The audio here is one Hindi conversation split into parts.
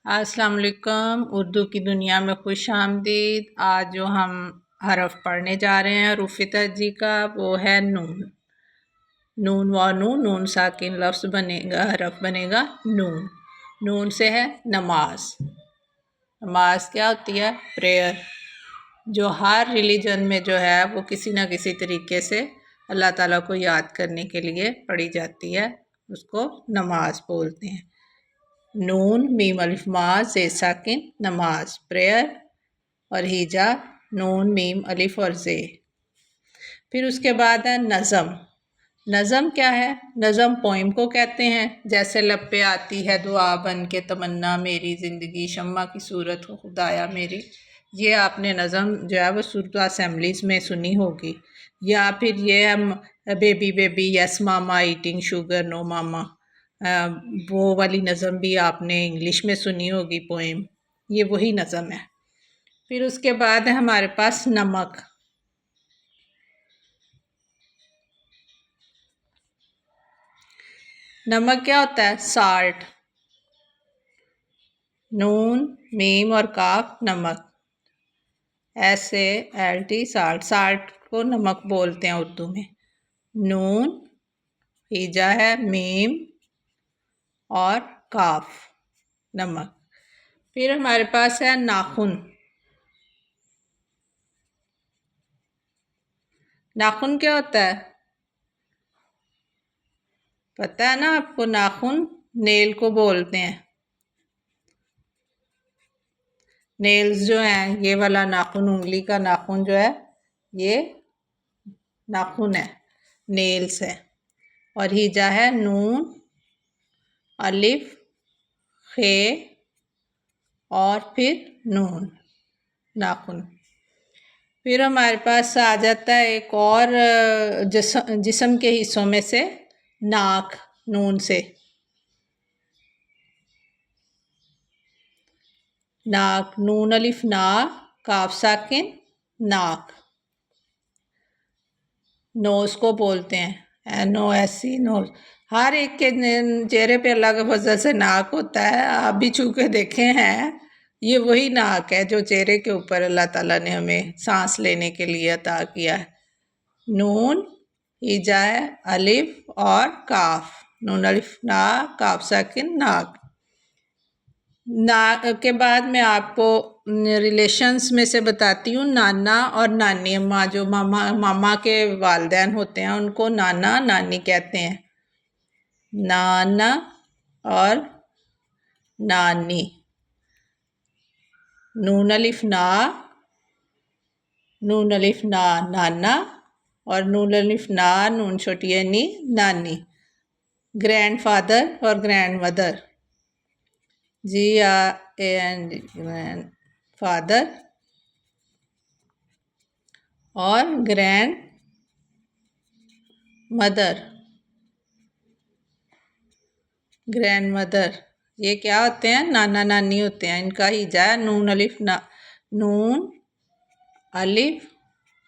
अस्सलाम वालेकुम। उर्दू की दुनिया में खुश आमदीद। आज जो हम हरफ पढ़ने जा रहे हैं रूफ़ी तहजी का, वो है नून। नून व नून, नून साकिन लफ्ज़ बनेगा, हरफ बनेगा नून। नून से है नमाज। नमाज क्या होती है? प्रेयर। जो हर रिलीजन में जो है वो किसी न किसी तरीके से अल्लाह ताला को याद करने के लिए पढ़ी जाती है, उसको नमाज बोलते हैं। नून मीम अलिफ मा जे साकिन नमाज, प्रेयर। और हीजा नून मीम अलिफ और जे। फिर उसके बाद है नज़म। नज़म क्या है? नज़म पोइम को कहते हैं। जैसे लब पे आती है दुआ बन के तमन्ना मेरी ज़िंदगी शम्मा की सूरत हो खुदाया मेरी। ये आपने नज़म जो है वो सूरत असेंबलीज़ में सुनी होगी। या फिर ये हम बेबी बेबी यस मामा ईटिंग शुगर नो मामा, वो वाली नज़म भी आपने इंग्लिश में सुनी होगी पोएम। ये वही नज़म है। फिर उसके बाद है हमारे पास नमक। नमक क्या होता है? साल्ट। नून मीम और काफ नमक, SALT साल्ट। साल्ट को नमक बोलते हैं उर्दू में। नून हीजा है, मीम और काफ नमक। फिर हमारे पास है नाखून। नाखून क्या होता है? पता है ना आपको? नाखून नेल को बोलते हैं। नेल्स जो हैं, ये वाला नाखून, उंगली का नाखून जो है, ये नाखून है, नेल्स है। और हीजा है नून अलिफ खे और फिर नून, नाखून। फिर हमारे पास आ जाता है एक और जिस्म के हिस्सों में से नाक, नून से। नाक नून अलिफ ना, काफ साकिन नाक। नोज को बोलते हैं NOSE नोज। हर एक के चेहरे पे अल्लाह के फजल से नाक होता है। आप भी छू के देखे हैं, ये वही नाक है जो चेहरे के ऊपर अल्लाह ताला ने हमें सांस लेने के लिए अता किया है। नून हीजा है अलिफ और काफ। नून अलिफ ना, काफ साकिन नाक। ना के बाद मैं आपको रिलेशंस में से बताती हूँ। नाना और नानी अम्मा, जो मामा के वालदैन होते हैं उनको नाना नानी कहते हैं। नाना और नानी। नून अलिफ ना, नून अलिफ ना नाना, और नून अलिफ ना नून छोटी है नी नानी। ग्रैंडफादर और grand mother, GRAND grand father और ग्रैंड मदर, ग्रैंड मदर। ये क्या होते हैं? नाना नानी होते हैं। इनका हीजा है नून अलिफ ना, नून अलिफ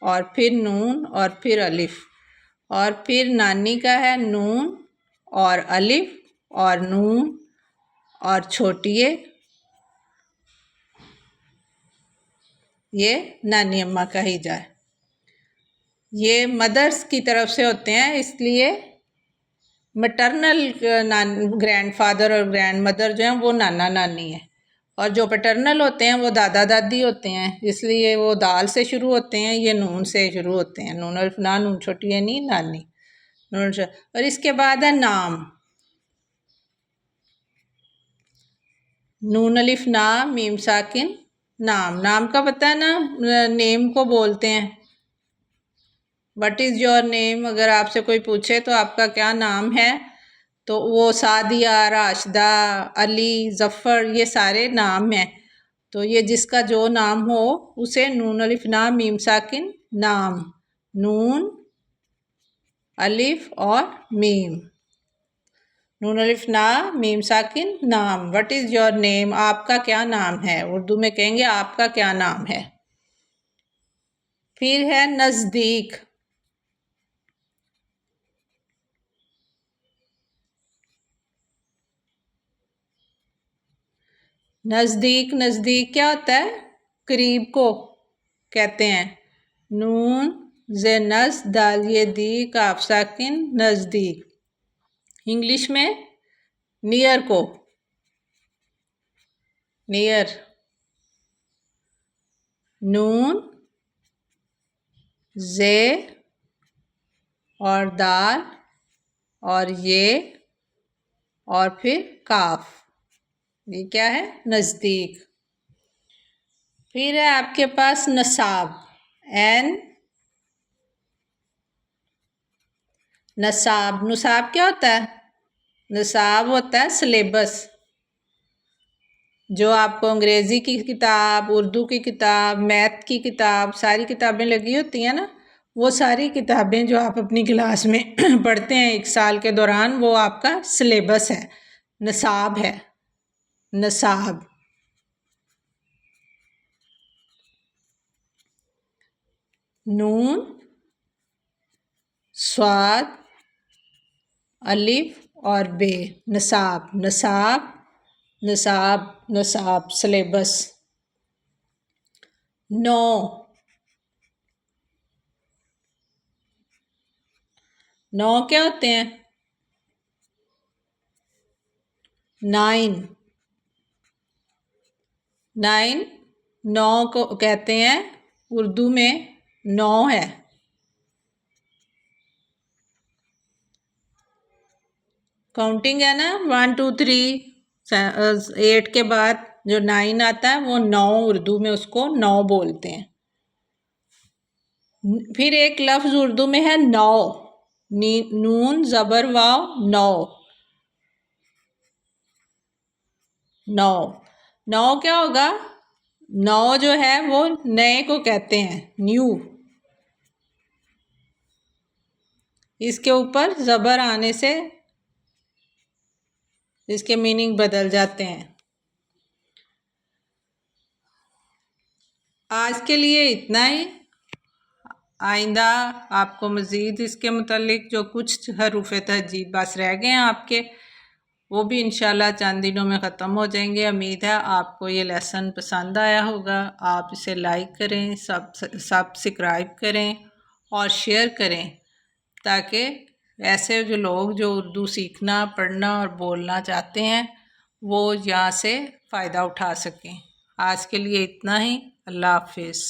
और फिर नून और फिर अलिफ। और फिर नानी का है नून और अलिफ और नून और छोटिए, ये नानी अम्मा का हीजा है। ये मदर्स की तरफ से होते हैं, इसलिए मैटरनल ग्रैंडफादर और ग्रैंड मदर जो हैं वो नाना नानी है। और जो पैटर्नल होते हैं वो दादा दादी होते हैं, इसलिए वो दाल से शुरू होते हैं, ये नून से शुरू होते हैं। नून अल्फ ना, नून छोटी है नी नानी, नून। और इसके बाद है नाम। नून अलिफ ना मीम साकिन नाम। नाम का पता है ना? नेम को बोलते हैं। What is your name? अगर आपसे कोई पूछे तो आपका क्या नाम है, तो वो सादिया, राशिदा, अली, ज़फ़र, ये सारे नाम हैं। तो ये जिसका जो नाम हो उसे नून अलिफ ना मीम साकिन नाम, नून अलिफ और मीम, नून अलिफ ना मीम साकिन नाम। What is your name? आपका क्या नाम है? उर्दू में कहेंगे आपका क्या नाम है। फिर है नज़दीक। नज़दीक, नज़दीक क्या होता है? करीब को कहते हैं। नून जे नस दाल ये दी काफ साकिन नज़दीक। इंग्लिश में नियर को, नियर। नून जे और दाल और ये और फिर काफ, ये क्या है? नज़दीक। फिर है आपके पास नसाब, एन नसाब। नसाब क्या होता है? नसाब होता है सिलेबस। जो आपको अंग्रेज़ी की किताब, उर्दू की किताब, मैथ की किताब, सारी किताबें लगी होती हैं ना, वो सारी किताबें जो आप अपनी क्लास में पढ़ते हैं 1 साल के दौरान, वो आपका सिलेबस है, नसाब है। नसाब। नून स्वाद अलिफ और बे, नसाब, नसाब, नसाब, नसाब, सिलेबस। नौ, नौ क्या होते हैं? 9, 9 नौ को कहते हैं, उर्दू में 9 है। काउंटिंग है ना, 1 2 3 8 के बाद जो 9 आता है वो 9, उर्दू में उसको 9 बोलते हैं। फिर एक लफ्ज़ उर्दू में है नौ, नून ज़बर वाव, नौ। नौ, नौ क्या होगा? नौ जो है वो नए को कहते हैं, न्यू। इसके ऊपर ज़बर आने से इसके मीनिंग बदल जाते हैं। आज के लिए इतना ही। आइंदा आपको मज़ीद इसके मुतालिक जो कुछ हरूफ तहजीब बस रह गए हैं आपके, वो भी इंशाल्लाह चंद दिनों में ख़त्म हो जाएंगे। उम्मीद है आपको ये लेसन पसंद आया होगा। आप इसे लाइक करें, सब्सक्राइब करें और शेयर करें, ताकि ऐसे जो लोग जो उर्दू सीखना, पढ़ना और बोलना चाहते हैं, वो यहाँ से फ़ायदा उठा सकें। आज के लिए इतना ही। अल्लाह हाफिज़।